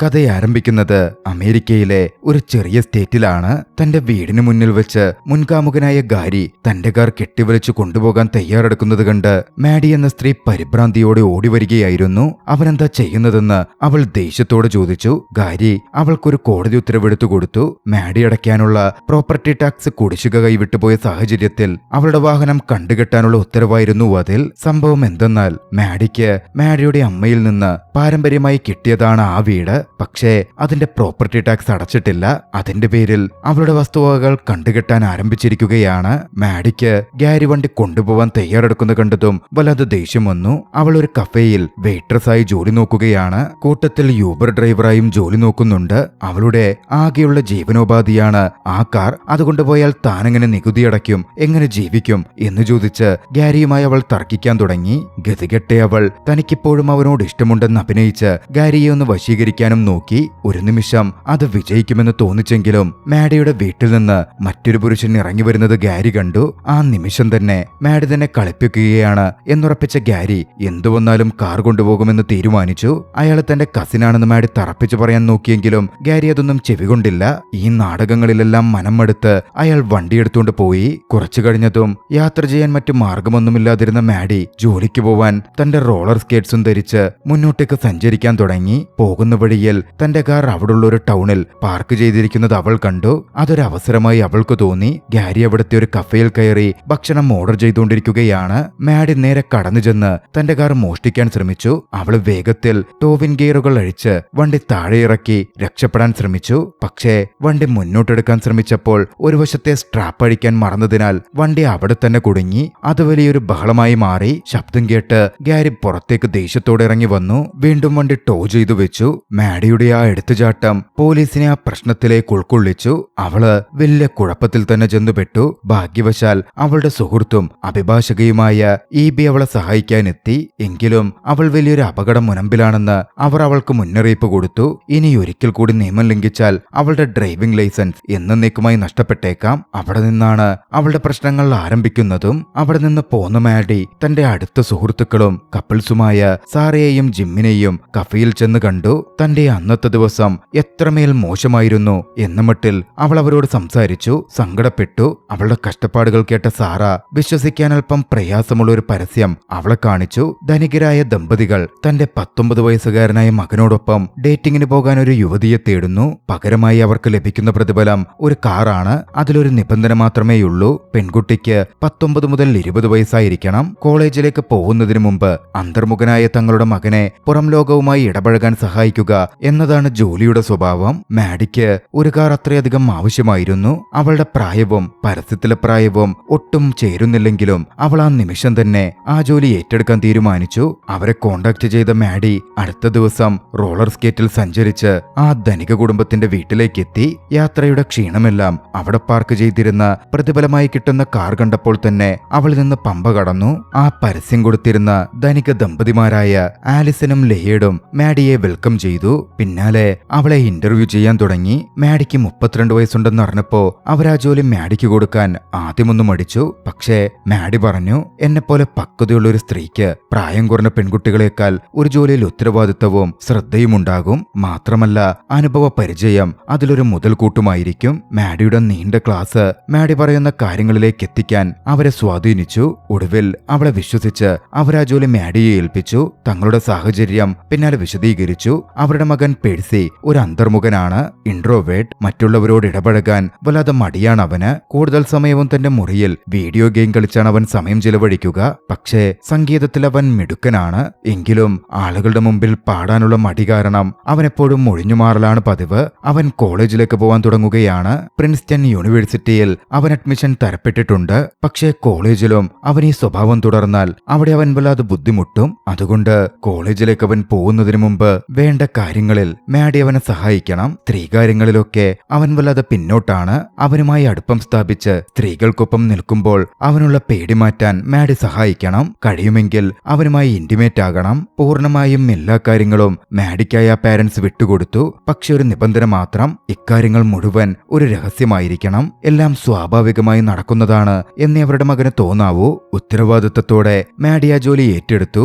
കഥ ആരംഭിക്കുന്നത് അമേരിക്കയിലെ ഒരു ചെറിയ സ്റ്റേറ്റിലാണ്. തന്റെ വീടിന് മുന്നിൽ വെച്ച് മുൻകാമുകനായ ഗാരി തന്റെ കാർ കെട്ടിവലിച്ചു കൊണ്ടുപോകാൻ തയ്യാറെടുക്കുന്നത് കണ്ട് മാഡി എന്ന സ്ത്രീ പരിഭ്രാന്തിയോടെ ഓടിവരികയായിരുന്നു. അവനെന്താ ചെയ്യുന്നതെന്ന് അവൾ ദേഷ്യത്തോട് ചോദിച്ചു. ഗാരി അവൾക്കൊരു കോടതി ഉത്തരവെടുത്തു കൊടുത്തു. മാഡി അടയ്ക്കാനുള്ള പ്രോപ്പർട്ടി ടാക്സ് കുടിശ്ശിക കൈവിട്ടുപോയ സാഹചര്യത്തിൽ അവളുടെ വാഹനം കണ്ടുകെട്ടാനുള്ള ഉത്തരവായിരുന്നു അതിൽ. സംഭവം എന്തെന്നാൽ മാഡിക്ക് മാഡിയുടെ അമ്മയിൽ നിന്ന് പാരമ്പര്യമായി കിട്ടിയതാണ് ആ വീട്. പക്ഷേ അതിന്റെ പ്രോപ്പർട്ടി ടാക്സ് അടച്ചിട്ടില്ല. അതിന്റെ പേരിൽ അവളുടെ വസ്തുവകകൾ കണ്ടുകെട്ടാൻ ആരംഭിച്ചിരിക്കുകയാണ്. മാഡിക്ക് ഗാരി വണ്ടി കൊണ്ടുപോവാൻ തയ്യാറെടുക്കുന്ന കണ്ടതും വല്ലാതെ ദേഷ്യം വന്നു. അവൾ ഒരു കഫേയിൽ വെയിട്രസായി ജോലി നോക്കുകയാണ്. കൂട്ടത്തിൽ യൂബർ ഡ്രൈവറായും ജോലി നോക്കുന്നുണ്ട്. അവളുടെ ആകെയുള്ള ജീവനോപാധിയാണ് ആ കാർ. അതുകൊണ്ട് പോയാൽ താനെങ്ങനെ നികുതി അടയ്ക്കും, എങ്ങനെ ജീവിക്കും എന്ന് ചോദിച്ച് ഗാരിയുമായി അവൾ തർക്കിക്കാൻ തുടങ്ങി. ഗതികെട്ടെ അവൾ തനിക്കിപ്പോഴും അവനോട് ഇഷ്ടമുണ്ടെന്ന് അഭിനയിച്ച് ഗാരിയെ ഒന്ന് വശീകരിക്കാനും നോക്കി. ഒരു നിമിഷം അത് വിജയിക്കുമെന്ന് തോന്നിച്ചെങ്കിലും മാഡിയുടെ വീട്ടിൽ നിന്ന് മറ്റൊരു പുരുഷൻ ഇറങ്ങി വരുന്നത് ഗാരി കണ്ടു. ആ നിമിഷം തന്നെ മാഡി തന്നെ കളിപ്പിക്കുകയാണ് എന്നുറപ്പിച്ച ഗാരി എന്തു വന്നാലും കാർ കൊണ്ടുപോകുമെന്ന് തീരുമാനിച്ചു. അയാൾ തന്റെ കസിനാണെന്ന് മാഡി തറപ്പിച്ചു പറയാൻ നോക്കിയെങ്കിലും ഗാരി അതൊന്നും ചെവികൊണ്ടില്ല. ഈ നാടകങ്ങളിലെല്ലാം മനം മടുത്ത് അയാൾ വണ്ടിയെടുത്തുകൊണ്ട് പോയി. കുറച്ചു കഴിഞ്ഞതും യാത്ര ചെയ്യാൻ മറ്റു മാർഗമൊന്നുമില്ലാതിരുന്ന മാഡി ജോലിക്ക് പോവാൻ തന്റെ റോളർ സ്കേറ്റ്സും ധരിച്ച് മുന്നോട്ടേക്ക് സഞ്ചരിക്കാൻ തുടങ്ങി. പോകുന്ന വഴിയിൽ തന്റെ കാർ അവിടുള്ള ഒരു ടൗണിൽ പാർക്ക് ചെയ്തിരിക്കുന്നത് അവൾ കണ്ടു. അതൊരു അവസരമായി അവൾക്ക് തോന്നി. ഗാരി അവിടുത്തെ ഒരു കഫേയിൽ കയറി ഭക്ഷണം ഓർഡർ ചെയ്തുകൊണ്ടിരിക്കുകയാണ്. മാഡി നേരെ കടന്നു ചെന്ന് തന്റെ കാർ മോഷ്ടിക്കാൻ ശ്രമിച്ചു. അവള് വേഗത്തിൽ ടോവിൻ ഗിയറുകൾ അഴിച്ച് വണ്ടി താഴെ ഇറക്കി രക്ഷപ്പെടാൻ ശ്രമിച്ചു. പക്ഷേ വണ്ടി മുന്നോട്ടെടുക്കാൻ ശ്രമിച്ചപ്പോൾ ഒരു വശത്തെ സ്ട്രാപ്പ് അഴിക്കാൻ മറന്നതിനാൽ വണ്ടി അവിടെ തന്നെ കുടുങ്ങി. അത് വലിയൊരു ബഹളമായി മാറി. ശബ്ദം കേട്ട് ഗാരി പുറത്തേക്ക് ദേഷ്യത്തോടെ ഇറങ്ങി വന്നു. വീണ്ടും വണ്ടി ടോ ചെയ്തു വെച്ചു. മാഡിയുടെ ആ എടുത്തുചാട്ടം പോലീസിനെ ആ പ്രശ്നത്തിലേക്ക് ഉൾക്കൊള്ളിച്ചു. അവള് വലിയ കുഴപ്പത്തിൽ തന്നെ ചെന്നുപെട്ടു. ഭാഗ്യവശാൽ അവളുടെ സുഹൃത്തും അഭിഭാഷകയുമായ ഈബി അവളെ സഹായിക്കാനെത്തി. എങ്കിലും അവൾ വലിയൊരു അപകടം മുനമ്പിലാണെന്ന് അവർ അവൾക്ക് മുന്നറിയിപ്പ് കൊടുത്തു. ഇനി ഒരിക്കൽ കൂടി നിയമം ലംഘിച്ചാൽ അവളുടെ ഡ്രൈവിംഗ് ലൈസൻസ് എന്നേക്കുമായി നഷ്ടപ്പെട്ടേക്കാം. അവിടെ നിന്നാണ് അവളുടെ പ്രശ്നങ്ങൾ ആരംഭിക്കുന്നതും. അവിടെ നിന്ന് പോന്ന മാഡി തന്റെ അടുത്ത സുഹൃത്തുക്കളും കപ്പിൾസുമായ സാറയെയും ജിമ്മിനെയും കഫയിൽ ചെന്ന് കണ്ടു. തന്റെ അന്നത്തെ ദിവസം എത്രമേൽ മോശമായിരുന്നു എന്ന മട്ടിൽ അവൾ അവരോട് സംസാരിച്ചു. സങ്കടപ്പെട്ടു. അവളുടെ കഷ്ടപ്പാടുകൾ കേട്ട സാറ വിശ്വസിക്കാൻ അല്പം പ്രയാസമുള്ള ഒരു പരസ്യം അവളെ കാണിച്ചു. ധനികരായ ദമ്പതികൾ തന്റെ 19 വയസ്സുകാരനായ മകനോടൊപ്പം ഡേറ്റിംഗിന് പോകാൻ ഒരു യുവതിയെ തേടുന്നു. പകരമായി അവർക്ക് ലഭിക്കുന്ന പ്രതിഫലം ഒരു കാറാണ്. അതിലൊരു നിബന്ധന മാത്രമേയുള്ളൂ. പെൺകുട്ടിക്ക് 19 മുതൽ 20 വയസ്സായിരിക്കണം. കോളേജിലേക്ക് പോകുന്നതിന് മുമ്പ് അന്തർമുഖനായ തങ്ങളുടെ മകനെ പുറം ലോകവുമായി ഇടപഴകാൻ സഹായിക്കുക എന്നതാണ് ജോലിയുടെ സ്വഭാവം. മാഡിക്ക് ഒരു കാർ അത്രയധികം ആവശ്യമായിരുന്നു. അവളുടെ പ്രായവും പരസ്യത്തിലെ പ്രായവും ഒട്ടും ചേരുന്നില്ലെങ്കിലും അവൾ ആ നിമിഷം തന്നെ ആ ജോലി ഏറ്റെടുക്കാൻ തീരുമാനിച്ചു. അവരെ കോണ്ടാക്ട് ചെയ്ത മാഡി അടുത്ത ദിവസം റോളർ സ്കേറ്റിൽ സഞ്ചരിച്ച് ആ ധനിക കുടുംബത്തിന്റെ വീട്ടിലേക്കെത്തി. യാത്രയുടെ ക്ഷീണമെല്ലാം അവിടെ പാർക്ക് ചെയ്തിരുന്ന പ്രതിഫലമായി കിട്ടുന്ന കാർ കണ്ടപ്പോൾ തന്നെ അവളിൽ നിന്ന് പമ്പ കടന്നു. ആ പരസ്യം കൊടുത്തിരുന്ന ധനിക ദമ്പതിമാരായ ആലിസനും ലെയേഡും മാഡിയെ വെൽക്കം ചെയ്തു. പിന്നാലെ അവളെ ഇന്റർവ്യൂ ചെയ്യാൻ തുടങ്ങി. മാഡിക്ക് 32 വയസ്സുണ്ടെന്ന് അറിഞ്ഞപ്പോ അവരാ ജോലി മാഡിക്ക് കൊടുക്കാൻ ആദ്യമൊന്നും മടിച്ചു. പക്ഷേ മാഡി പറഞ്ഞു, എന്നെപ്പോലെ പക്വതയുള്ള ഒരു സ്ത്രീക്ക് പ്രായം കുറഞ്ഞ പെൺകുട്ടികളെക്കാൾ ഒരു ജോലിയിൽ ഉത്തരവാദിത്തവും ശ്രദ്ധയും ഉണ്ടാകും. മാത്രമല്ല അനുഭവ പരിചയം അതിലൊരു മുതൽക്കൂട്ടുമായിരിക്കും. മാഡിയുടെ നീണ്ട ക്ലാസ് മാഡി പറയുന്ന കാര്യങ്ങളിലേക്ക് എത്തിക്കാൻ അവരെ സ്വാധീനിച്ചു. ഒടുവിൽ അവളെ വിശ്വസിച്ച് അവരാ ജോലി മാഡിയെ ഏൽപ്പിച്ചു. തങ്ങളുടെ സാഹചര്യം പിന്നാലെ വിശദീകരിച്ചു. അവരുടെ മകൻ പേഴ്സി ഒരു അന്തർമുഖനാണ്, ഇൻട്രോവേർട്ട്. മറ്റുള്ളവരോട് ഇടപഴകാൻ വല്ലാതെ മടിയാണ് അവന്. കൂടുതൽ സമയവും തന്റെ മുറിയിൽ വീഡിയോ ഗെയിം കളിച്ചാണ് അവൻ സമയം ചിലവഴിക്കുക. പക്ഷേ സംഗീതത്തിൽ അവൻ മിടുക്കനാണ്. എങ്കിലും ആളുകളുടെ മുമ്പിൽ പാടാനുള്ള മടി കാരണം അവനെപ്പോഴും ഒഴിഞ്ഞുമാറലാണ് പതിവ്. അവൻ കോളേജിലേക്ക് പോവാൻ തുടങ്ങുകയാണ്. പ്രിൻസ്റ്റൺ യൂണിവേഴ്സിറ്റിയിൽ അവൻ അഡ്മിഷൻ തരപ്പെട്ടിട്ടുണ്ട്. പക്ഷേ കോളേജിലും അവൻ ഈ സ്വഭാവം തുടർന്നാൽ അവിടെ അവൻ വല്ലാതെ ബുദ്ധിമുട്ടും. അതുകൊണ്ട് കോളേജിലേക്ക് അവൻ പോകുന്നതിന് മുമ്പ് വേണ്ട കാര്യങ്ങളിൽ മാഡി അവനെ സഹായിക്കണം. സ്ത്രീകാര്യങ്ങളിലൊക്കെ അവൻ വല്ലാതെ പിന്നോട്ടാണ്. അവനുമായി അടുപ്പം സ്ഥാപിച്ച് സ്ത്രീകൾക്കൊപ്പം നിൽക്കുമ്പോൾ അവനുള്ള പേടി മാറ്റാൻ മാഡി സഹായിക്കണം. കഴിയുമെങ്കിൽ അവനുമായി ഇന്റിമേറ്റ് ആകണം. പൂർണ്ണമായും എല്ലാ കാര്യങ്ങളും മാഡിക്കായ പാരന്റ്സ് വിട്ടുകൊടുത്തു. പക്ഷെ ഒരു നിബന്ധന മാത്രം, ഇക്കാര്യങ്ങൾ മുഴുവൻ ഒരു രഹസ്യമായിരിക്കണം. എല്ലാം സ്വാഭാവികമായി നടക്കുന്നതാണ് എന്നേ അവരുടെ മകന് തോന്നാവൂ. ഉത്തരവാദിത്തത്തോടെ മാഡി ആ ജോലി ഏറ്റെടുത്തു.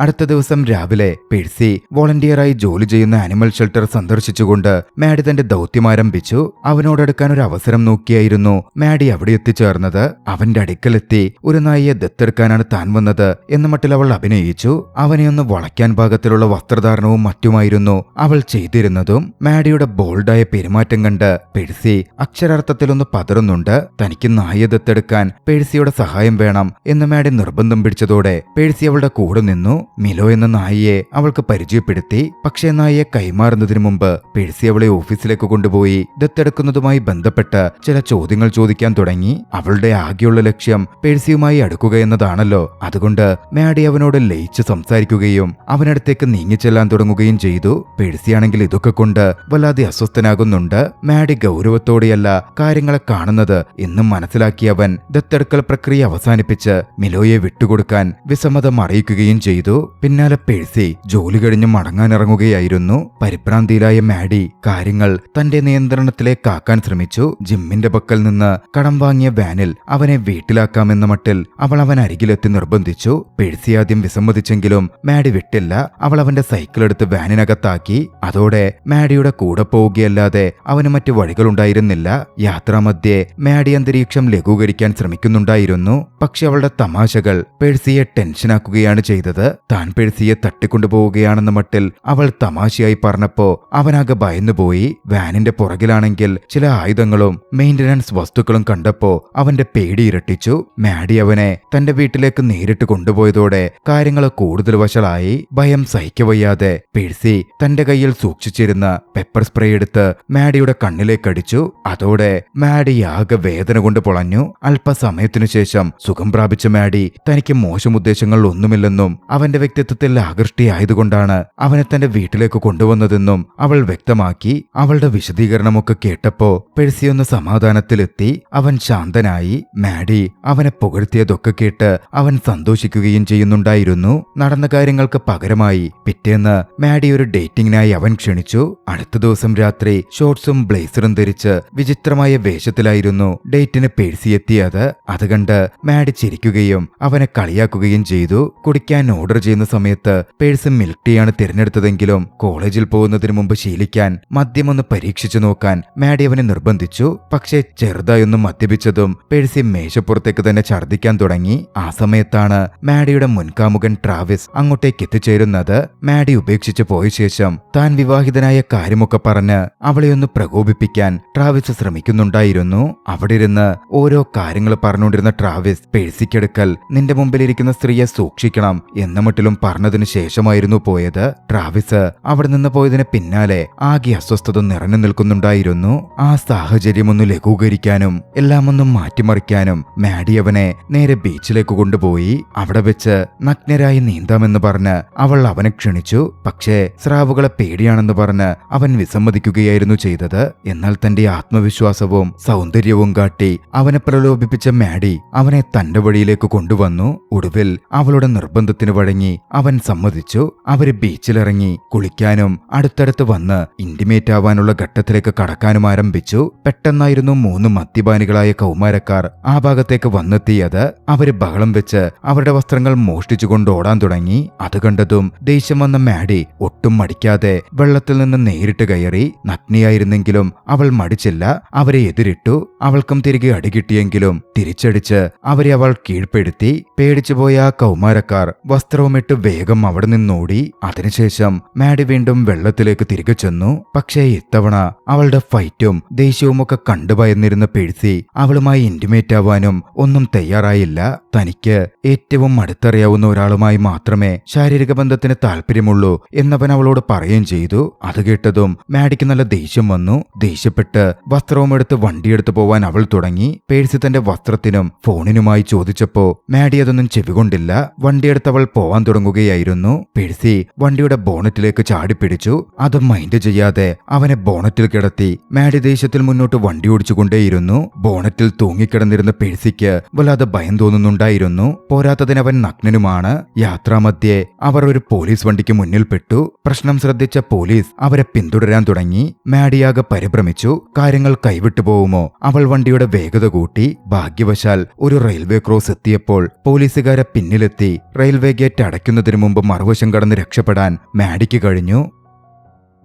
അടുത്ത ദിവസം രാവിലെ പെഴ്സി വോളണ്ടിയറായി ജോലി ചെയ്യുന്ന ആനിമൽ ഷെൽട്ടർ സന്ദർശിച്ചുകൊണ്ട് മാഡി തന്റെ ദൗത്യം ആരംഭിച്ചു. അവനോടെടുക്കാൻ ഒരു അവസരം നോക്കിയായിരുന്നു മാഡി അവിടെ എത്തിച്ചേർന്നത്. അവന്റെ അടുക്കലെത്തി ഒരു നായയെ ദത്തെടുക്കാനാണ് താൻ വന്നത് എന്ന മട്ടിൽ അവൾ അഭിനയിച്ചു. അവനെ ഒന്ന് വളയ്ക്കാൻ പാകത്തിലുള്ള വസ്ത്രധാരണവും മറ്റുമായിരുന്നു അവൾ ചെയ്തിരുന്നതും. മാഡിയുടെ ബോൾഡായ പെരുമാറ്റം കണ്ട് പെഴ്സി അക്ഷരാർത്ഥത്തിലൊന്ന് പതറുന്നുണ്ട്. തനിക്ക് നായയെ ദത്തെടുക്കാൻ പെഴ്സിയുടെ സഹായം വേണം എന്ന് മാഡി നിർബന്ധം പിടിച്ചതോടെ പെഴ്സി അവളുടെ കൂടെ നിന്നു. മിലോ എന്ന നായയെ അവൾക്ക് പരിചയപ്പെടുത്തി. പക്ഷേ നായയെ കൈമാറുന്നതിന് മുമ്പ് പെഴ്സി അവളെ ഓഫീസിലേക്ക് കൊണ്ടുപോയി ദത്തെടുക്കുന്നതുമായി ബന്ധപ്പെട്ട് ചില ചോദ്യങ്ങൾ ചോദിക്കാൻ തുടങ്ങി. അവളുടെ ആകെയുള്ള ലക്ഷ്യം പെഴ്സിയുമായി അടുക്കുക എന്നതാണല്ലോ. അതുകൊണ്ട് മാഡി അവനോട് ലയിച്ച് സംസാരിക്കുകയും അവനടുത്തേക്ക് നീങ്ങിച്ചെല്ലാൻ തുടങ്ങുകയും ചെയ്തു. പെഴ്സിയാണെങ്കിൽ ഇതൊക്കെ കൊണ്ട് വല്ലാതെ അസ്വസ്ഥനാകുന്നുണ്ട്. മാഡി ഗൗരവത്തോടെയല്ല കാര്യങ്ങളെ കാണുന്നത് എന്നും മനസ്സിലാക്കിയവൻ ദത്തെടുക്കൽ പ്രക്രിയ അവസാനിപ്പിച്ച് മിലോയെ വിട്ടുകൊടുക്കാൻ വിസമ്മതം അറിയിക്കുകയും ചെയ്തു. പിന്നാലെ പെഴ്സി ജോലി കഴിഞ്ഞ് മടങ്ങാനിറങ്ങുകയായിരുന്നു. പരിഭ്രാന്തിയിലായ മാഡി കാര്യങ്ങൾ തന്റെ നിയന്ത്രണത്തിലേക്കാക്കാൻ ശ്രമിച്ചു. ജിമ്മിന്റെ പക്കൽ നിന്ന് കടം വാങ്ങിയ വാനിൽ അവനെ വീട്ടിലാക്കാമെന്ന മട്ടിൽ അവൾ അവൻ അരികിലെത്തി നിർബന്ധിച്ചു. പെഴ്സി ആദ്യം വിസമ്മതിച്ചെങ്കിലും മാഡി വിട്ടില്ല. അവൾ അവന്റെ സൈക്കിൾ എടുത്ത് വാനിനകത്താക്കി. അതോടെ മാഡിയുടെ കൂടെ പോവുകയല്ലാതെ അവന് മറ്റു വഴികളുണ്ടായിരുന്നില്ല. യാത്രാമധ്യേ മാഡി അന്തരീക്ഷം ലഘൂകരിക്കാൻ ശ്രമിക്കുന്നുണ്ടായിരുന്നു. പക്ഷെ അവളുടെ തമാശകൾ പെഴ്സിയെ ടെൻഷനാക്കുകയാണ് ചെയ്തത്. താൻ പെഴ്സിയെ തട്ടിക്കൊണ്ടുപോവുകയാണെന്ന മട്ടിൽ അവൾ തമാശയായി പറഞ്ഞപ്പോ അവനാകെ ഭയന്നുപോയി. വാനിന്റെ പുറകിലാണെങ്കിൽ ചില ആയുധങ്ങളും മെയിന്റനൻസ് വസ്തുക്കളും കണ്ടപ്പോ അവന്റെ പേടി ഇരട്ടിച്ചു. മാഡി അവനെ തന്റെ വീട്ടിലേക്ക് നേരിട്ട് കൊണ്ടുപോയതോടെ കാര്യങ്ങൾ കൂടുതൽ വഷളായി. ഭയം സഹിക്കവയ്യാതെ പെഴ്സി തന്റെ കയ്യിൽ സൂക്ഷിച്ചിരുന്ന പെപ്പർ സ്പ്രേ എടുത്ത് മാഡിയുടെ കണ്ണിലേക്കടിച്ചു. അതോടെ മാഡി ആകെ വേദന കൊണ്ട് പൊളഞ്ഞു. അല്പസമയത്തിനു ശേഷം സുഖം പ്രാപിച്ച മാഡി തനിക്ക് മോശം ഉദ്ദേശങ്ങൾ ഒന്നുമില്ലെന്നും അവന്റെ വ്യക്തിത്വത്തിൽ ആകൃഷ്ടിയായതുകൊണ്ടാണ് അവനെ തന്റെ വീട്ടിലേക്ക് കൊണ്ടുവന്നതെന്നും അവൾ വ്യക്തമാക്കി. അവളുടെ വിശദീകരണമൊക്കെ കേട്ടപ്പോ പെഴ്സി ഒന്ന് സമാധാനത്തിലെത്തി. അവൻ ശാന്തനായി. മാഡി അവനെ പുകഴ്ത്തിയതൊക്കെ കേട്ട് അവൻ സന്തോഷിക്കുകയും ചെയ്യുന്നുണ്ടായിരുന്നു. നടന്ന കാര്യങ്ങൾക്ക് പകരമായി പിറ്റേന്ന് മാഡി ഒരു ഡേറ്റിംഗിനായി അവൻ ക്ഷണിച്ചു. അടുത്ത ദിവസം രാത്രി ഷോർട്സും ബ്ലേസറും ധരിച്ച് വിചിത്രമായ വേഷത്തിലായിരുന്നു ഡേറ്റിന് പെഴ്സി എത്തിയത്. അത് കണ്ട് മാഡി ചിരിക്കുകയും അവനെ കളിയാക്കുകയും ചെയ്തു. കുടിക്കാൻ ഓർഡർ ചെയ്യുന്ന സമയത്ത് പെഴ്സി മിൽക്ക് ടീയാണ് തിരഞ്ഞെടുത്തതെങ്കിലും കോളേജിൽ പോകുന്നതിന് മുമ്പ് ശീലിക്കാൻ മദ്യമൊന്ന് പരീക്ഷിച്ചു നോക്കാൻ മാഡി അവനെ നിർബന്ധിച്ചു. പക്ഷേ ചെറുതായൊന്നും മദ്യപിച്ചതും പെഴ്സി മേശപ്പുറത്തേക്ക് തന്നെ ഛർദ്ദിക്കാൻ തുടങ്ങി. ആ സമയത്താണ് മാഡിയുടെ മുൻകാമുകൻ ട്രാവിസ് അങ്ങോട്ടേക്ക് എത്തിച്ചേരുന്നത്. മാഡി ഉപേക്ഷിച്ചു പോയ ശേഷം താൻ വിവാഹിതനായ കാര്യമൊക്കെ പറഞ്ഞ് അവളെ ഒന്ന് പ്രകോപിപ്പിക്കാൻ ട്രാവിസ് ശ്രമിക്കുന്നുണ്ടായിരുന്നു. അവിടെ ഇരുന്ന് ഓരോ കാര്യങ്ങൾ പറഞ്ഞുകൊണ്ടിരുന്ന ട്രാവിസ് പെഴ്സിക്കടുക്കൽ നിന്റെ മുമ്പിലിരിക്കുന്ന സ്ത്രീയെ സൂക്ഷിക്കണം എന്ന മട്ടിലും പറഞ്ഞതിനു ശേഷമായിരുന്നു പോയത്. ട്രാവിസ് അവിടെ നിന്ന് പോയതിന് പിന്നാലെ ആകെ അസ്വസ്ഥത നിറഞ്ഞു നിൽക്കുന്നുണ്ടായിരുന്നു. ആ സാഹചര്യമൊന്ന് ലഘൂകരിക്കാനും എല്ലാം ഒന്നും മാറ്റിമറിക്കാനും മാഡി അവനെ നേരെ ബീച്ചിലേക്ക് കൊണ്ടുപോയി. അവിടെ വെച്ച് നഗ്നരായി നീന്താമെന്ന് പറഞ്ഞ് അവൾ അവനെ ക്ഷണിച്ചു. പക്ഷേ സ്രാവുകളെ പേടിയാണെന്ന് പറഞ്ഞ് അവൻ വിസമ്മതിക്കുകയായിരുന്നു ചെയ്തത്. എന്നാൽ തന്റെ ആത്മവിശ്വാസവും സൗന്ദര്യവും കാട്ടി അവനെ പ്രലോഭിപ്പിച്ച മാഡി അവനെ തന്റെ വഴിയിലേക്ക് കൊണ്ടുവന്നു. ഒടുവിൽ അവളുടെ നിർബന്ധത്തിന് വഴങ്ങി അവൻ സമ്മതിച്ചു. അവര് ബീച്ചിലിറങ്ങി കുളിക്കാനും അടുത്തടുത്ത് വന്ന് ഇന്റിമേറ്റ് ആവാനുള്ള ഘട്ടത്തിലേക്ക് കടക്കാനും ആരംഭിച്ചു. പെട്ടെന്നായിരുന്നു 3 മദ്യപാനികളായ കൗമാരക്കാർ ആ ഭാഗത്തേക്ക് വന്നെത്തിയത്. അവര് ബഹളം വെച്ച് അവരുടെ വസ്ത്രങ്ങൾ മോഷ്ടിച്ചുകൊണ്ട് ഓടാൻ തുടങ്ങി. അത് കണ്ടതും ദേഷ്യം വന്ന മാഡി ഒട്ടും മടിക്കാതെ വെള്ളത്തിൽ നിന്ന് നേരിട്ട് കയറി. നഗ്നിയായിരുന്നെങ്കിലും അവൾ മടിച്ചില്ല. അവരെ എതിരിട്ടു. അവൾക്കും തിരികെ അടികിട്ടിയെങ്കിലും തിരിച്ചടിച്ച് അവരെ അവൾ കീഴ്പ്പെടുത്തി. പേടിച്ചുപോയ ആ കൗമാരക്കാർ വസ്ത്രവുമിട്ട് വേഗം അവിടെ നിന്നോടി. അതിനുശേഷം മാഡി വീണ്ടും വെള്ളത്തിലേക്ക് തിരികെ ചെന്നു. പക്ഷേ ഇത്തവണ അവളുടെ ഫൈറ്റും ദേഷ്യവുമൊക്കെ കണ്ടുഭയന്നിരുന്ന പെഴ്സി അവളുമായി ഇന്റിമേറ്റ് ആവാനും ഒന്നും തയ്യാറായില്ല. തനിക്ക് ഏറ്റവും അടുത്തറിയാവുന്ന ഒരാളുമായി മാത്രമേ ശാരീരിക ബന്ധത്തിന് താല്പര്യമുള്ളൂ എന്നവൻ അവളോട് പറയുകയും ചെയ്തു. അത് കേട്ടതും മാഡിക്ക് നല്ല ദേഷ്യം വന്നു. ദേഷ്യപ്പെട്ട് വസ്ത്രവും എടുത്ത് വണ്ടിയെടുത്ത് പോവാൻ അവൾ തുടങ്ങി. പേഴ്സി തന്റെ വസ്ത്രത്തിനും ഫോണിനുമായി ചോദിച്ചപ്പോ മാഡി അതൊന്നും ചെവികൊണ്ടില്ല. വണ്ടിയെടുത്ത് അവൾ പോവാൻ തുടങ്ങുകയായിരുന്നു. പേഴ്സി വണ്ടിയുടെ ബോണറ്റിലേക്ക് ചാടിപ്പിടിച്ചു. അത് മൈൻഡ് ചെയ്യാതെ അവനെ ബോണറ്റിൽ കിടത്തി. മാഡി ദേഷ്യത്തിൽ മുന്നോട്ട് വണ്ടി ഓടിച്ചുകൊണ്ടേയിരുന്നു. ബോണറ്റിൽ തൂങ്ങിക്കിടന്നിരുന്ന പേഴ്സിക്ക് വല്ലാതെ ഭയം തോന്നുന്നുണ്ടായിരുന്നു. പോരാത്തതിന് അവൻ നഗ്നനുമാണ്. യാത്രാമധ്യേ അവർ ഒരു പോലീസ് വണ്ടിക്ക് മുന്നിൽ പെട്ടു. പ്രശ്നം ശ്രദ്ധിച്ച പോലീസ് അവരെ പിന്തുടരാൻ തുടങ്ങി. മാഡിയാകെ പരിഭ്രമിച്ചു. കാര്യങ്ങൾ കൈവിട്ടു പോവുമോ? അവൾ വണ്ടിയുടെ വേഗത കൂട്ടി. ഭാഗ്യവശാൽ ഒരു റെയിൽവേ ക്രോസ് എത്തിയപ്പോൾ പോലീസുകാരെ പിന്നിലെത്തി റെയിൽവേ ഗേറ്റ് അടയ്ക്കുന്നതിനു മുമ്പ് മറുവശം കടന്ന് രക്ഷപ്പെടാൻ മാഡിക്ക് കഴിഞ്ഞു.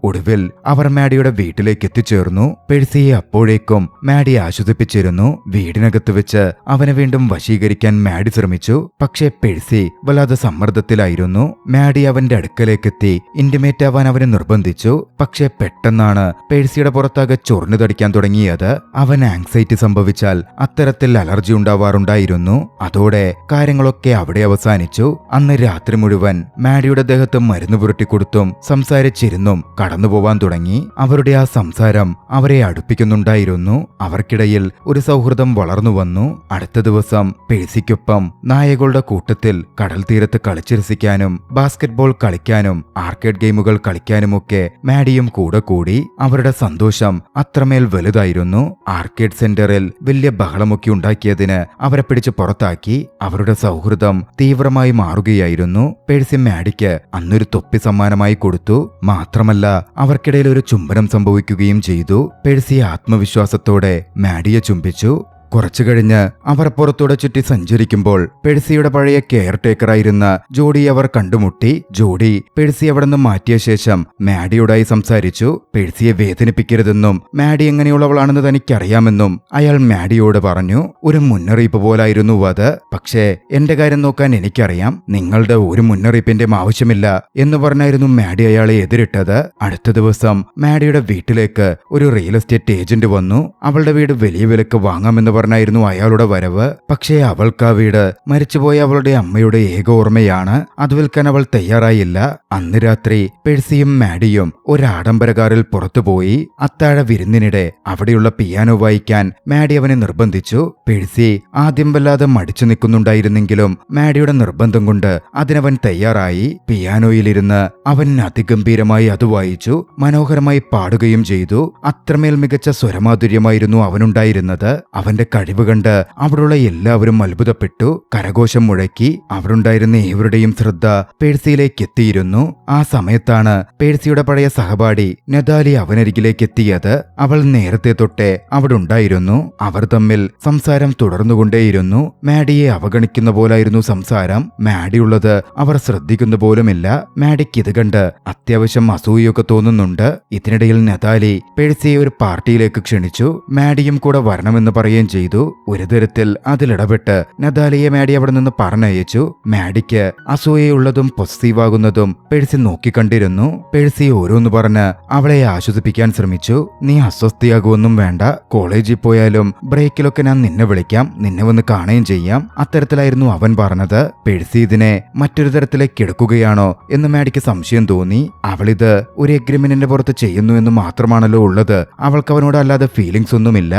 ഒടുവിൽ അവർ മാഡിയുടെ വീട്ടിലേക്ക് എത്തിച്ചേർന്നു. പെഴ്സിയെ അപ്പോഴേക്കും മാഡി ആശ്വസിപ്പിച്ചിരുന്നു. വീടിനകത്ത് വെച്ച് അവനെ വീണ്ടും വശീകരിക്കാൻ മാഡി ശ്രമിച്ചു. പക്ഷേ പെഴ്സി വല്ലാതെ സമ്മർദ്ദത്തിലായിരുന്നു. മാഡി അവന്റെ അടുക്കലേക്കെത്തി ഇന്റിമേറ്റ് ആവാൻ അവനെ നിർബന്ധിച്ചു. പക്ഷേ പെട്ടെന്നാണ് പെഴ്സിയുടെ പുറത്താകെ ചൊറിഞ്ഞു തടിക്കാൻ തുടങ്ങിയത്. അവൻ ആങ്സൈറ്റി സംഭവിച്ചാൽ അത്തരത്തിൽ അലർജി ഉണ്ടാവാറുണ്ടായിരുന്നു. അതോടെ കാര്യങ്ങളൊക്കെ അവിടെ അവസാനിച്ചു. അന്ന് രാത്രി മുഴുവൻ മാഡിയുടെ ദേഹത്ത് മരുന്ന് പുരട്ടിക്കൊടുത്തും സംസാരിച്ചിരുന്നും കടന്നുപോവാൻ തുടങ്ങി. അവരുടെ ആ സംസാരം അവരെ അടുപ്പിക്കുന്നുണ്ടായിരുന്നു. അവർക്കിടയിൽ ഒരു സൗഹൃദം വളർന്നു വന്നു. അടുത്ത ദിവസം പെഴ്സിക്കൊപ്പം നായകളുടെ കൂട്ടത്തിൽ കടൽ തീരത്ത് കളിച്ചിരസിക്കാനും ബാസ്കറ്റ്ബോൾ കളിക്കാനും ആർക്കേഡ് ഗെയിമുകൾ കളിക്കാനുമൊക്കെ മാഡിയും കൂടെ കൂടി. അവരുടെ സന്തോഷം അത്രമേൽ വലുതായിരുന്നു. ആർക്കേഡ് സെന്ററിൽ വലിയ ബഹളമൊക്കെ ഉണ്ടാക്കിയതിന് അവരെ പിടിച്ച് പുറത്താക്കി. അവരുടെ സൗഹൃദം തീവ്രമായി മാറുകയായിരുന്നു. പെഴ്സി മാഡിക്ക് അന്നൊരു തൊപ്പി സമ്മാനമായി കൊടുത്തു. മാത്രമല്ല അവർക്കിടയിൽ ഒരു ചുംബനം സംഭവിക്കുകയും ചെയ്തു. പെഴ്സി ആത്മവിശ്വാസത്തോടെ മാഡിയെ ചുംബിച്ചു. കുറച്ചു കഴിഞ്ഞ് അവർ പുറത്തൂടെ ചുറ്റി സഞ്ചരിക്കുമ്പോൾ പെഴ്സിയുടെ പഴയ കെയർ ടേക്കറായിരുന്ന ജോഡി അവർ കണ്ടുമുട്ടി. ജോഡി പെഴ്സി അവിടെ നിന്ന് മാറ്റിയ ശേഷം മാഡിയോടായി സംസാരിച്ചു. പെഴ്സിയെ വേദനിപ്പിക്കരുതെന്നും മാഡി എങ്ങനെയുള്ളവളാണെന്ന് തനിക്കറിയാമെന്നും അയാൾ മാഡിയോട് പറഞ്ഞു. ഒരു മുന്നറിയിപ്പ് പോലായിരുന്നു അത്. പക്ഷേ എന്റെ കാര്യം നോക്കാൻ എനിക്കറിയാം, നിങ്ങളുടെ ഒരു മുന്നറിയിപ്പിന്റെയും ആവശ്യമില്ല എന്ന് പറഞ്ഞായിരുന്നു മാഡി അയാളെ എതിരിട്ടത്. അടുത്ത ദിവസം മാഡിയുടെ വീട്ടിലേക്ക് ഒരു റിയൽ എസ്റ്റേറ്റ് ഏജന്റ് വന്നു. അവളുടെ വീട് വലിയ വിലക്ക് വാങ്ങാമെന്ന് പറഞ്ഞായിരുന്നു അയാളുടെ വരവ്. പക്ഷേ അവൾക്ക് ആ വീട് മരിച്ചുപോയ അവളുടെ അമ്മയുടെ ഏക ഓർമ്മയാണ്. അത് വിൽക്കാൻ അവൾ തയ്യാറായില്ല. അന്ന് രാത്രി പെഴ്സിയും മാഡിയും ഒരു ആഡംബര കാറിൽ പുറത്തുപോയി. അത്താഴ വിരുന്നിനിടെ അവിടെയുള്ള പിയാനോ വായിക്കാൻ മാഡി അവനെ നിർബന്ധിച്ചു. പെഴ്സി ആദ്യം വല്ലാതെ മടിച്ചു നിൽക്കുന്നുണ്ടായിരുന്നെങ്കിലും മാഡിയുടെ നിർബന്ധം കൊണ്ട് അതിനവൻ തയ്യാറായി. പിയാനോയിലിരുന്ന് അവൻ അതിഗംഭീരമായി അത് വായിച്ചു. മനോഹരമായി പാടുകയും ചെയ്തു. അത്രമേൽ മികച്ച സ്വരമാധുര്യമായിരുന്നു അവനുണ്ടായിരുന്നത്. അവന്റെ കഴിവ് കണ്ട് അവിടെയുള്ള എല്ലാവരും അത്ഭുതപ്പെട്ടു. കരഘോഷം മുഴക്കി. അവിടുണ്ടായിരുന്ന ഏവരുടെയും ശ്രദ്ധ പേഴ്സിയിലേക്ക് എത്തിയിരുന്നു. ആ സമയത്താണ് പേഴ്സിയുടെ പഴയ സഹപാഠി നതാലി അവനരികിലേക്ക് എത്തിയത്. അവൾ നേരത്തെ തൊട്ടേ അവിടെ ഉണ്ടായിരുന്നു. അവർ തമ്മിൽ സംസാരം തുടർന്നുകൊണ്ടേയിരുന്നു. മാഡിയെ അവഗണിക്കുന്ന പോലായിരുന്നു സംസാരം. മാഡിയുള്ളത് അവർ ശ്രദ്ധിക്കുന്ന പോലുമില്ല. മാഡിക്ക് ഇത് കണ്ട് അത്യാവശ്യം അസൂയൊക്കെ തോന്നുന്നുണ്ട്. ഇതിനിടയിൽ നതാലി പേഴ്സിയെ ഒരു പാർട്ടിയിലേക്ക് ക്ഷണിച്ചു. മാഡിയും കൂടെ വരണമെന്ന് പറയുകയും ചെയ്തു. ഒരു തരത്തിൽ അതിലിടപെട്ട് നതാലിയെ മാഡി അവിടെ നിന്ന് പറഞ്ഞയച്ചു. മാഡിക്ക് അസൂയയുള്ളതും പൊസസീവാകുന്നതും പെഴ്സി നോക്കിക്കണ്ടിരുന്നു. പെഴ്സി ഓരോന്ന് പറഞ്ഞ് അവളെ ആശ്വസിപ്പിക്കാൻ ശ്രമിച്ചു. നീ അസ്വസ്ഥയാകുമൊന്നും വേണ്ട, കോളേജിൽ പോയാലും ബ്രേക്കിലൊക്കെ ഞാൻ നിന്നെ വിളിക്കാം, നിന്നെ വന്ന് കാണുകയും ചെയ്യാം. അത്തരത്തിലായിരുന്നു അവൻ പറഞ്ഞത്. പെഴ്സി ഇതിനെ മറ്റൊരു തരത്തിലേക്ക് എടുക്കുകയാണോ എന്ന് മാഡിക്ക് സംശയം തോന്നി. അവളിത് ഒരു എഗ്രിമെന്റിന്റെ പുറത്ത് ചെയ്യുന്നു എന്ന് മാത്രമാണല്ലോ ഉള്ളത്. അവൾക്ക് അവനോട് അല്ലാതെ ഫീലിംഗ്സ് ഒന്നുമില്ല.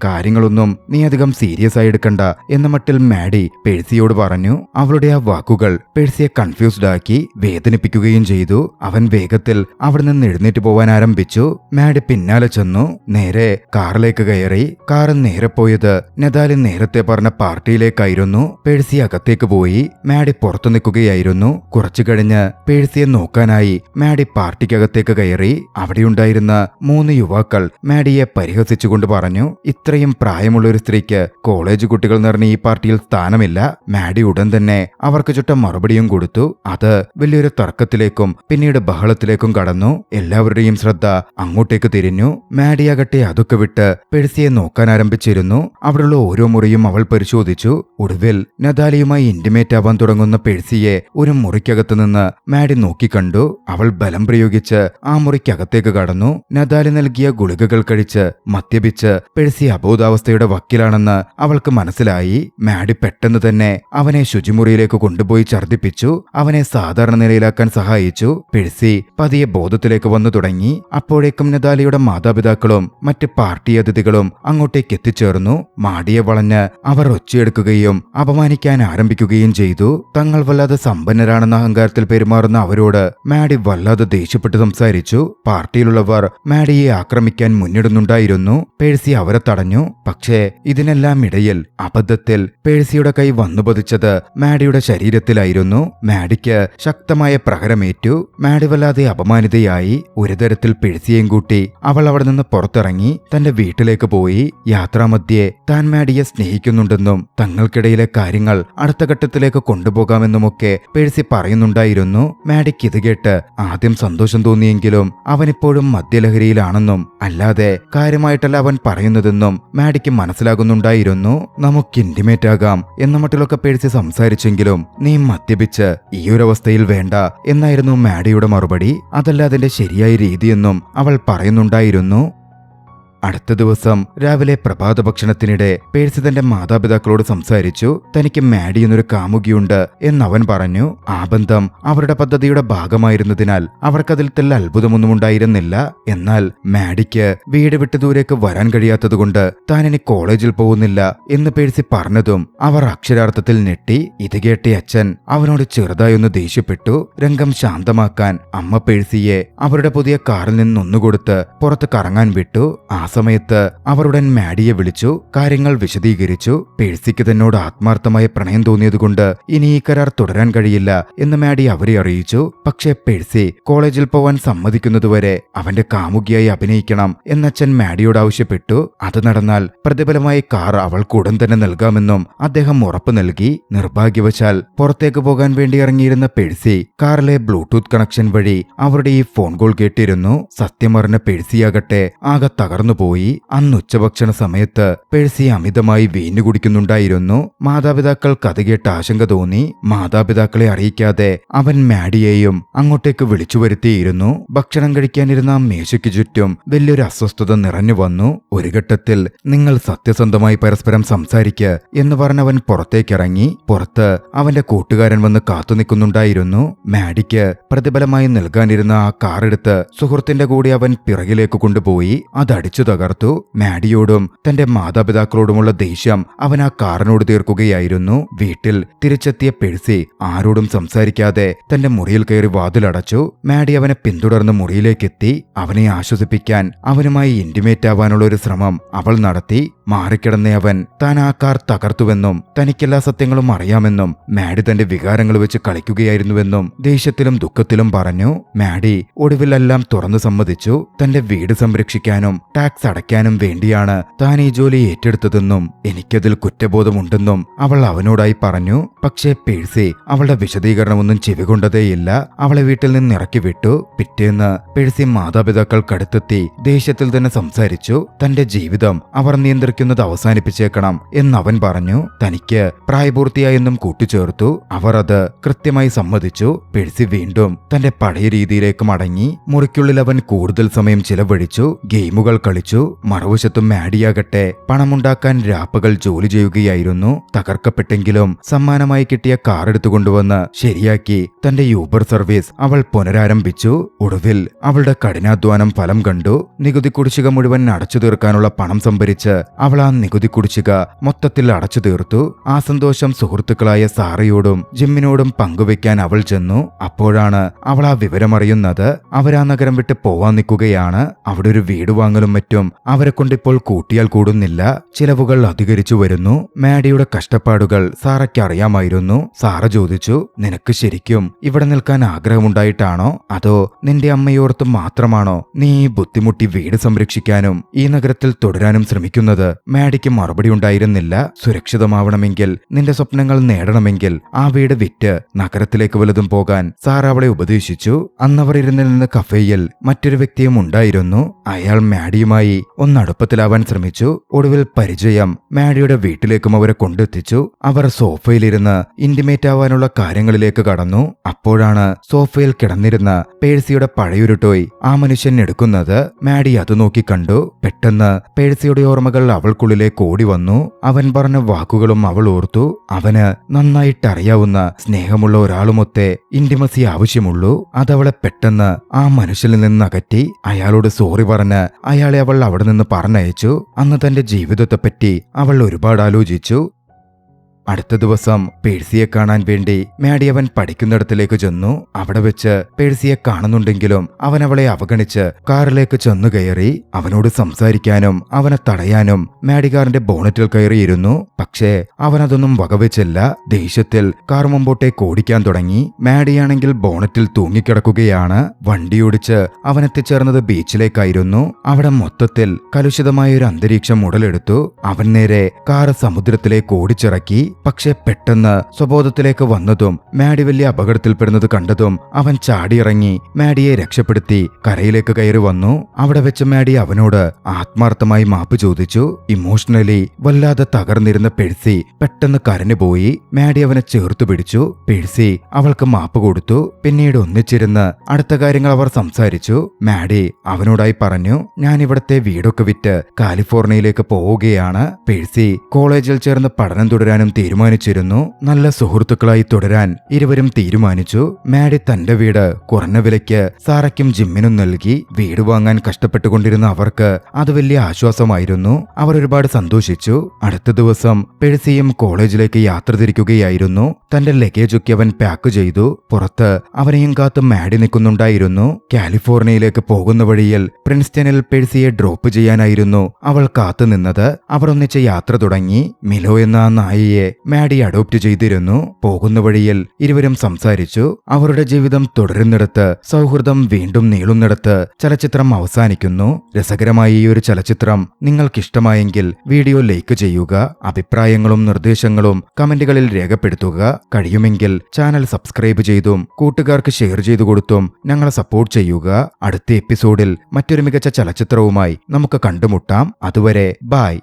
കാര്യങ്ങളൊന്നും നീ അധികം സീരിയസ് ആയി എടുക്കണ്ട എന്ന മട്ടിൽ മാഡി പെഴ്സിയോട് പറഞ്ഞു. അവളുടെ ആ വാക്കുകൾ പെഴ്സിയെ കൺഫ്യൂസ്ഡ് ആക്കി, വേദനിപ്പിക്കുകയും ചെയ്തു. അവൻ വേഗത്തിൽ അവിടെ നിന്ന് എഴുന്നേറ്റ് പോവാൻ ആരംഭിച്ചു. മാഡി പിന്നാലെ ചെന്നു. നേരെ കാറിലേക്ക് കയറി. കാറ് നേരെ പോയത് നതാലി നേരത്തെ പറഞ്ഞ പാർട്ടിയിലേക്കായിരുന്നു. പെഴ്സി അകത്തേക്ക് പോയി. മാഡി പുറത്തു നിൽക്കുകയായിരുന്നു. കുറച്ചു കഴിഞ്ഞ് പെഴ്സിയെ നോക്കാനായി മാഡി പാർട്ടിക്കകത്തേക്ക് കയറി. അവിടെയുണ്ടായിരുന്ന 3 യുവാക്കൾ മാഡിയെ പരിഹസിച്ചുകൊണ്ട് പറഞ്ഞു, ഇത്രയും പ്രായമുള്ള ഒരു സ്ത്രീക്ക് കോളേജ് കുട്ടികൾ നിറഞ്ഞ ഈ പാർട്ടിയിൽ സ്ഥാനമില്ല. മാഡി ഉടൻ തന്നെ അവർക്ക് ചുറ്റും മറുപടിയും കൊടുത്തു. അത് വലിയൊരു തർക്കത്തിലേക്കും പിന്നീട് ബഹളത്തിലേക്കും കടന്നു. എല്ലാവരുടെയും ശ്രദ്ധ അങ്ങോട്ടേക്ക് തിരിഞ്ഞു. മാഡിയാകട്ടെ അതൊക്കെ വിട്ട് പെഴ്സിയെ നോക്കാൻ ആരംഭിച്ചിരുന്നു. അവിടെയുള്ള ഓരോ മുറിയും അവൾ പരിശോധിച്ചു. ഒടുവിൽ നതാലിയുമായി ഇന്റിമേറ്റ് ആവാൻ തുടങ്ങുന്ന പെഴ്സിയെ ഒരു മുറിക്കകത്ത് നിന്ന് മാഡി നോക്കിക്കണ്ടു. അവൾ ബലം പ്രയോഗിച്ച് ആ മുറിക്കകത്തേക്ക് കടന്നു. നതാലി നൽകിയ ഗുളികകൾ കഴിച്ച് മദ്യപിച്ച് പെഴ്സി അബോധാവസ്ഥയുടെ വക്കിലാണെന്ന് അവൾക്ക് മനസ്സിലായി. മാഡി പെട്ടെന്ന് തന്നെ അവനെ ശുചിമുറിയിലേക്ക് കൊണ്ടുപോയി ഛർദ്ദിപ്പിച്ചു. അവനെ സാധാരണ നിലയിലാക്കാൻ സഹായിച്ചു. പെഴ്സി പതിയെ ബോധത്തിലേക്ക് വന്നു തുടങ്ങി. അപ്പോഴേക്കും നതാലിയുടെ മാതാപിതാക്കളും മറ്റ് പാർട്ടി അതിഥികളും അങ്ങോട്ടേക്ക് എത്തിച്ചേർന്നു. മാഡിയെ വളഞ്ഞ് അവർ ഒച്ചയെടുക്കുകയും അപമാനിക്കാൻ ആരംഭിക്കുകയും ചെയ്തു. തങ്ങൾ വല്ലാതെ സമ്പന്നരാണെന്ന അഹങ്കാരത്തിൽ പെരുമാറുന്ന അവരോട് മാഡി വല്ലാതെ ദേഷ്യപ്പെട്ട് സംസാരിച്ചു. പാർട്ടിയിലുള്ളവർ മാഡിയെ ആക്രമിക്കാൻ മുന്നിടുന്നുണ്ടായിരുന്നു. പെഴ്സി അവരെ തടഞ്ഞു. പക്ഷേ പക്ഷേ ഇതിനെല്ലാം ഇടയിൽ അബദ്ധത്തിൽ പേഴ്സിയുടെ കൈ വന്നു പതിച്ചത് മാഡിയുടെ ശരീരത്തിലായിരുന്നു. മാഡിക്ക് ശക്തമായ പ്രഹരമേറ്റു. മാഡി വല്ലാതെ അപമാനിതയായി. ഒരു തരത്തിൽ പേഴ്സിയെയും കൂട്ടി അവൾ അവിടെ നിന്ന് പുറത്തിറങ്ങി തന്റെ വീട്ടിലേക്ക് പോയി. യാത്രാമധ്യേ താൻ മാഡിയെ സ്നേഹിക്കുന്നുണ്ടെന്നും തങ്ങൾക്കിടയിലെ കാര്യങ്ങൾ അടുത്ത ഘട്ടത്തിലേക്ക് കൊണ്ടുപോകാമെന്നുമൊക്കെ പേഴ്സി പറയുന്നുണ്ടായിരുന്നു. മാഡിക്ക് ഇത് കേട്ട് ആദ്യം സന്തോഷം തോന്നിയെങ്കിലും അവനിപ്പോഴും മദ്യലഹരിയിലാണെന്നും അല്ലാതെ കാര്യമായിട്ടല്ല അവൻ പറയുന്നതെന്നും മാഡിക്ക് മനസ്സിലാകുന്നുണ്ടായിരുന്നു. നമുക്ക് ഇന്റിമേറ്റ് ആകാം എന്ന മട്ടിലൊക്കെ പേഴ്സി സംസാരിച്ചെങ്കിലും നീ മദ്യപിച്ച് ഈയൊരവസ്ഥയിൽ വേണ്ട എന്നായിരുന്നു മാഡിയുടെ മറുപടി. അതല്ല അതിന്റെ ശരിയായ രീതിയെന്നും അവൾ പറയുന്നുണ്ടായിരുന്നു. അടുത്ത ദിവസം രാവിലെ പ്രഭാത ഭക്ഷണത്തിനിടെ പേഴ്സി തന്റെ മാതാപിതാക്കളോട് സംസാരിച്ചു. തനിക്ക് മാഡി എന്നൊരു കാമുകിയുണ്ട് എന്നവൻ പറഞ്ഞു. ആ ബന്ധം അവരുടെ പദ്ധതിയുടെ ഭാഗമായിരുന്നതിനാൽ അവർക്കതിൽ തെല്ല അത്ഭുതമൊന്നും ഉണ്ടായിരുന്നില്ല. എന്നാൽ മാഡിക്ക് വീട് വിട്ടു ദൂരേക്ക് വരാൻ കഴിയാത്തതുകൊണ്ട് താൻ ഇനി കോളേജിൽ പോകുന്നില്ല എന്ന് പേഴ്സി പറഞ്ഞതും അവർ അക്ഷരാർത്ഥത്തിൽ ഞെട്ടി. ഇത് കേട്ട അച്ഛൻ അവനോട് ചെറുതായൊന്ന് ദേഷ്യപ്പെട്ടു. രംഗം ശാന്തമാക്കാൻ അമ്മ പേഴ്സിയെ അവരുടെ പുതിയ കാറിൽ നിന്നൊന്നുകൊടുത്ത് പുറത്ത് കറങ്ങാൻ വിട്ടു. ആ സമയത്ത് അവർ ഉടൻ മാഡിയെ വിളിച്ചു കാര്യങ്ങൾ വിശദീകരിച്ചു. പേഴ്സിക്ക് തന്നോട് ആത്മാർത്ഥമായ പ്രണയം തോന്നിയതുകൊണ്ട് ഇനി ഈ കരാർ തുടരാൻ കഴിയില്ല എന്ന് മാഡി അവരെ അറിയിച്ചു. പക്ഷേ പേഴ്സി കോളേജിൽ പോവാൻ സമ്മതിക്കുന്നതുവരെ അവന്റെ കാമുകിയായി അഭിനയിക്കണം എന്നച്ഛൻ മാഡിയോട് ആവശ്യപ്പെട്ടു. അത് നടന്നാൽ പ്രതിഫലമായി കാർ അവൾക്ക് ഉടൻ തന്നെ നൽകാമെന്നും അദ്ദേഹം ഉറപ്പു നൽകി. നിർഭാഗ്യവശാൽ പുറത്തേക്ക് പോകാൻ വേണ്ടി ഇറങ്ങിയിരുന്ന പേഴ്സി കാറിലെ ബ്ലൂടൂത്ത് കണക്ഷൻ വഴി അവരുടെ ഈ ഫോൺ കോൾ കേട്ടിരുന്നു. സത്യമറിഞ്ഞ പേഴ്സിയാകട്ടെ ആകെ തകർന്നു പോയി. അന്ന് ഉച്ചഭക്ഷണ സമയത്ത് പേഴ്സി അമിതമായി വീഞ്ഞു കുടിക്കുന്നുണ്ടായിരുന്നു. മാതാപിതാക്കൾ കഥ കേട്ട് ആശങ്ക തോന്നി. മാതാപിതാക്കളെ അറിയിക്കാതെ അവൻ മാഡിയെയും അങ്ങോട്ടേക്ക് വിളിച്ചു വരുത്തിയിരുന്നു. ഭക്ഷണം കഴിക്കാനിരുന്ന മേശയ്ക്ക് ചുറ്റും വലിയൊരു അസ്വസ്ഥത നിറഞ്ഞു വന്നു. ഒരു ഘട്ടത്തിൽ നിങ്ങൾ സത്യസന്ധമായി പരസ്പരം സംസാരിക്ക് എന്ന് പറഞ്ഞവൻ പുറത്തേക്കിറങ്ങി. പുറത്ത് അവന്റെ കൂട്ടുകാരൻ വന്ന് കാത്തുനിൽക്കുന്നുണ്ടായിരുന്നു. മാഡിക്ക് പ്രതിഫലമായി നൽകാനിരുന്ന ആ കാറെടുത്ത് സുഹൃത്തിന്റെ കൂടെ അവൻ പിറകിലേക്ക് കൊണ്ടുപോയി അതടിച്ചു തകർത്തു. മാഡിയോടും തന്റെ മാതാപിതാക്കളോടുമുള്ള ദേഷ്യം അവൻ ആ കാറിനോട് തീർക്കുകയായിരുന്നു. വീട്ടിൽ തിരിച്ചെത്തിയ പേഴ്സി ആരോടും സംസാരിക്കാതെ തന്റെ മുറിയിൽ കയറി വാതിലടച്ചു. മാഡി അവനെ പിന്തുടർന്ന് മുറിയിലേക്കെത്തി. അവനെ ആശ്വസിപ്പിക്കാൻ അവനുമായി ഇന്റിമേറ്റ് ആവാനുള്ള ഒരു ശ്രമം അവൾ നടത്തി. മാറിക്കിടന്ന അവൻ താൻ ആ കാർ തകർത്തുവെന്നും തനിക്കെല്ലാ സത്യങ്ങളും അറിയാമെന്നും മാഡി തന്റെ വികാരങ്ങൾ വെച്ച് കളിക്കുകയായിരുന്നുവെന്നും ദേഷ്യത്തിലും ദുഃഖത്തിലും പറഞ്ഞു. മാഡി ഒടുവിലെല്ലാം തുറന്നു സമ്മതിച്ചു. തന്റെ വീട് സംരക്ഷിക്കാനും ടാക്സ് അടയ്ക്കാനും വേണ്ടിയാണ് താൻ ഈ ജോലി ഏറ്റെടുത്തതെന്നും എനിക്കതിൽ കുറ്റബോധമുണ്ടെന്നും അവൾ അവനോടായി പറഞ്ഞു. പക്ഷേ പേഴ്സി അവളുടെ വിശദീകരണമൊന്നും ചെവികൊണ്ടതേയില്ല. അവളെ വീട്ടിൽ നിന്ന് ഇറക്കി വിട്ടു. പിറ്റേന്ന് പേഴ്സി മാതാപിതാക്കൾക്കടുത്തെത്തി ദേഷ്യത്തിൽ തന്നെ സംസാരിച്ചു. തന്റെ ജീവിതം അവർ നിയന്ത്രിക്കുന്നത് അവസാനിപ്പിച്ചേക്കണം എന്നവൻ പറഞ്ഞു. തനിക്ക് പ്രായപൂർത്തിയായെന്നും കൂട്ടിച്ചേർത്തു. അവർ അത് കൃത്യമായി സമ്മതിച്ചു. പേഴ്സി വീണ്ടും തന്റെ പഴയ രീതിയിലേക്ക് മടങ്ങി. മുറിക്കുള്ളിൽ അവൻ കൂടുതൽ സമയം ചിലവഴിച്ചു. ഗെയിമുകൾ കളിച്ചു. മറുവശത്തും മാഡിയാകട്ടെ പണമുണ്ടാക്കാൻ രാപ്പകൽ ജോലി ചെയ്യുകയായിരുന്നു. തകർക്കപ്പെട്ടെങ്കിലും സമ്മാനമായി കിട്ടിയ കാർ എടുത്തുകൊണ്ടുവന്ന് ശരിയാക്കി തന്റെ യൂബർ സർവീസ് അവൾ പുനരാരംഭിച്ചു. ഒടുവിൽ അവളുടെ കഠിനാധ്വാനം ഫലം കണ്ടു. നികുതി കുടിശ്ശിക മുഴുവൻ അടച്ചു തീർക്കാനുള്ള പണം സംഭരിച്ച് അവൾ ആ നികുതി കുടിശ്ശിക മൊത്തത്തിൽ അടച്ചു തീർത്തു. ആ സന്തോഷം സുഹൃത്തുക്കളായ സാറയോടും ജിമ്മിനോടും പങ്കുവെക്കാൻ അവൾ ചെന്നു. അപ്പോഴാണ് അവൾ ആ വിവരമറിയുന്നത്. അവരാ നഗരം വിട്ട് പോവാൻ നിൽക്കുകയാണ്. അവിടെ ഒരു വീട് വാങ്ങലും മറ്റും അവരെ കൊണ്ടിപ്പോൾ കൂട്ടിയാൽ കൂടുന്നില്ല. ചിലവുകൾ അധികരിച്ചു വരുന്നു. മാഡിയുടെ കഷ്ടപ്പാടുകൾ സാറയ്ക്ക് അറിയാമായിരുന്നു. സാറ ചോദിച്ചു, നിനക്ക് ശരിക്കും ഇവിടെ നിൽക്കാൻ ആഗ്രഹമുണ്ടായിട്ടാണോ അതോ നിന്റെ അമ്മയോർത്ത് മാത്രമാണോ നീ ഈ ബുദ്ധിമുട്ടി വീട് സംരക്ഷിക്കാനും ഈ നഗരത്തിൽ തുടരാനും ശ്രമിക്കുന്നത്? മാഡിക്ക് മറുപടി ഉണ്ടായിരുന്നില്ല. സുരക്ഷിതമാവണമെങ്കിൽ നിന്റെ സ്വപ്നങ്ങൾ നേടണമെങ്കിൽ ആ വീട് വിറ്റ് നഗരത്തിലേക്ക് വലുതും പോകാൻ സാർ അവളെ ഉപദേശിച്ചു. അന്നവർ ഇരുന്നിരുന്ന കഫേയിൽ മറ്റൊരു വ്യക്തിയും ഉണ്ടായിരുന്നു. അയാൾ മാഡിയുമായി ഒന്നടുപ്പത്തിലാവാൻ ശ്രമിച്ചു. ഒടുവിൽ പരിചയം മാഡിയുടെ വീട്ടിലേക്കും അവരെ കൊണ്ടെത്തിച്ചു. അവർ സോഫയിലിരുന്ന് ഇന്റിമേറ്റ് ആവാനുള്ള കാര്യങ്ങളിലേക്ക് കടന്നു. അപ്പോഴാണ് സോഫയിൽ കിടന്നിരുന്ന പേഴ്സിയുടെ പഴയൊരു ടോയ് ആ മനുഷ്യൻ എടുക്കുന്നത്. മാഡി അത് നോക്കി കണ്ടു. പെട്ടെന്ന് പേഴ്സിയുടെ ഓർമ്മകൾ അവൾക്കുള്ളിലേക്ക് ഓടി വന്നു. അവൻ പറഞ്ഞ വാക്കുകളും അവൾ ഓർത്തു. അവന് നന്നായിട്ടറിയാവുന്ന സ്നേഹമുള്ള ഒരാളുമൊത്തേ ഇന്റിമസി ആവശ്യമുള്ളൂ. അതവളെ പെട്ടെന്ന് ആ മനുഷ്യനിൽ നിന്ന് അകറ്റി. അയാളോട് സോറി പറഞ്ഞ് അയാളെ അവൾ അവിടെ നിന്ന് പറഞ്ഞയച്ചു. അന്ന് തന്റെ ജീവിതത്തെപ്പറ്റി അവൾ ഒരുപാട് ആലോചിച്ചു. അടുത്ത ദിവസം പേഴ്സിയെ കാണാൻ വേണ്ടി മാഡി അവൻ പഠിക്കുന്നിടത്തിലേക്ക് ചെന്നു. അവിടെ വെച്ച് പേഴ്സിയെ കാണുന്നുണ്ടെങ്കിലും അവൻ അവളെ അവഗണിച്ച് കാറിലേക്ക് ചെന്നു കയറി. അവനോട് സംസാരിക്കാനും അവനെ തടയാനും മാഡി കാറിന്റെ ബോണറ്റിൽ കയറിയിരുന്നു. പക്ഷേ അവനതൊന്നും വകവെച്ചില്ല. ദേഷ്യത്തിൽ കാർ മുമ്പോട്ടേക്ക് ഓടിക്കാൻ തുടങ്ങി. മാഡിയാണെങ്കിൽ ബോണറ്റിൽ തൂങ്ങിക്കിടക്കുകയാണ്. വണ്ടിയോടിച്ച് അവൻ എത്തിച്ചേർന്നത് ബീച്ചിലേക്കായിരുന്നു. അവിടെ മൊത്തത്തിൽ കലുഷിതമായ ഒരു അന്തരീക്ഷം ഉടലെടുത്തു. അവൻ നേരെ കാറ് സമുദ്രത്തിലേക്ക് ഓടിച്ചിറക്കി. പക്ഷെ പെട്ടെന്ന് സ്വബോധത്തിലേക്ക് വന്നതും മാഡി വലിയ അപകടത്തിൽപ്പെടുന്നത് കണ്ടതും അവൻ ചാടിയിറങ്ങി മാഡിയെ രക്ഷപ്പെടുത്തി കരയിലേക്ക് കയറി വന്നു. അവിടെ വെച്ച് മാഡി അവനോട് ആത്മാർത്ഥമായി മാപ്പ് ചോദിച്ചു. ഇമോഷണലി വല്ലാതെ തകർന്നിരുന്ന പേഴ്സി പെട്ടെന്ന് കരഞ്ഞുപോയി. മാഡി അവനെ ചേർത്തു പിടിച്ചു. പേഴ്സി അവൾക്ക് മാപ്പ് കൊടുത്തു. പിന്നീട് ഒന്നിച്ചിരുന്ന് അടുത്ത കാര്യങ്ങൾ അവർ സംസാരിച്ചു. മാഡി അവനോടായി പറഞ്ഞു, ഞാൻ ഇവിടത്തെ വീടൊക്കെ വിറ്റ് കാലിഫോർണിയയിലേക്ക് പോവുകയാണ്. പേഴ്സി കോളേജിൽ ചേർന്ന് പഠനം തുടരാനും തീരുമാനിച്ചിരുന്നു. നല്ല സുഹൃത്തുക്കളായി തുടരാൻ ഇരുവരും തീരുമാനിച്ചു. മാഡി തന്റെ വീട് കുറഞ്ഞ വിലയ്ക്ക് സാറയ്ക്കും ജിമ്മിനും നൽകി. വീട് വാങ്ങാൻ കഷ്ടപ്പെട്ടുകൊണ്ടിരുന്ന അവർക്ക് അത് വലിയ ആശ്വാസമായിരുന്നു. അവർ ഒരുപാട് സന്തോഷിച്ചു. അടുത്ത ദിവസം പേഴ്സിയും കോളേജിലേക്ക് യാത്ര തിരിക്കുകയായിരുന്നു. തന്റെ ലഗേജൊക്കെ അവൻ പാക്ക് ചെയ്തു. പുറത്ത് അവനെയും കാത്ത് മാഡി നിൽക്കുന്നുണ്ടായിരുന്നു. കാലിഫോർണിയയിലേക്ക് പോകുന്ന വഴിയിൽ പ്രിൻസ്റ്റണിൽ പേഴ്സിയെ ഡ്രോപ്പ് ചെയ്യാനായിരുന്നു അവൾ കാത്തുനിന്നത്. അവർ ഒന്നിച്ച് യാത്ര തുടങ്ങി. മിലോ എന്ന ആ നായയെ മാഡി അഡോപ്റ്റ് ചെയ്തിരുന്നു. പോകുന്ന വഴിയിൽ ഇരുവരും സംസാരിച്ചു. അവരുടെ ജീവിതം തുടരുന്നിടത്ത് സൗഹൃദം വീണ്ടും നീളുന്നിടത്ത് ചലച്ചിത്രം അവസാനിക്കുന്നു. രസകരമായ ഈ ഒരു ചലച്ചിത്രം നിങ്ങൾക്കിഷ്ടമായെങ്കിൽ വീഡിയോ ലൈക്ക് ചെയ്യുക. അഭിപ്രായങ്ങളും നിർദ്ദേശങ്ങളും കമന്റുകളിൽ രേഖപ്പെടുത്തുക. കഴിയുമെങ്കിൽ ചാനൽ സബ്സ്ക്രൈബ് ചെയ്തും കൂട്ടുകാർക്ക് ഷെയർ ചെയ്തു കൊടുത്തും ഞങ്ങളെ സപ്പോർട്ട് ചെയ്യുക. അടുത്ത എപ്പിസോഡിൽ മറ്റൊരു മികച്ച ചലച്ചിത്രവുമായി നമുക്ക് കണ്ടുമുട്ടാം. അതുവരെ ബൈ.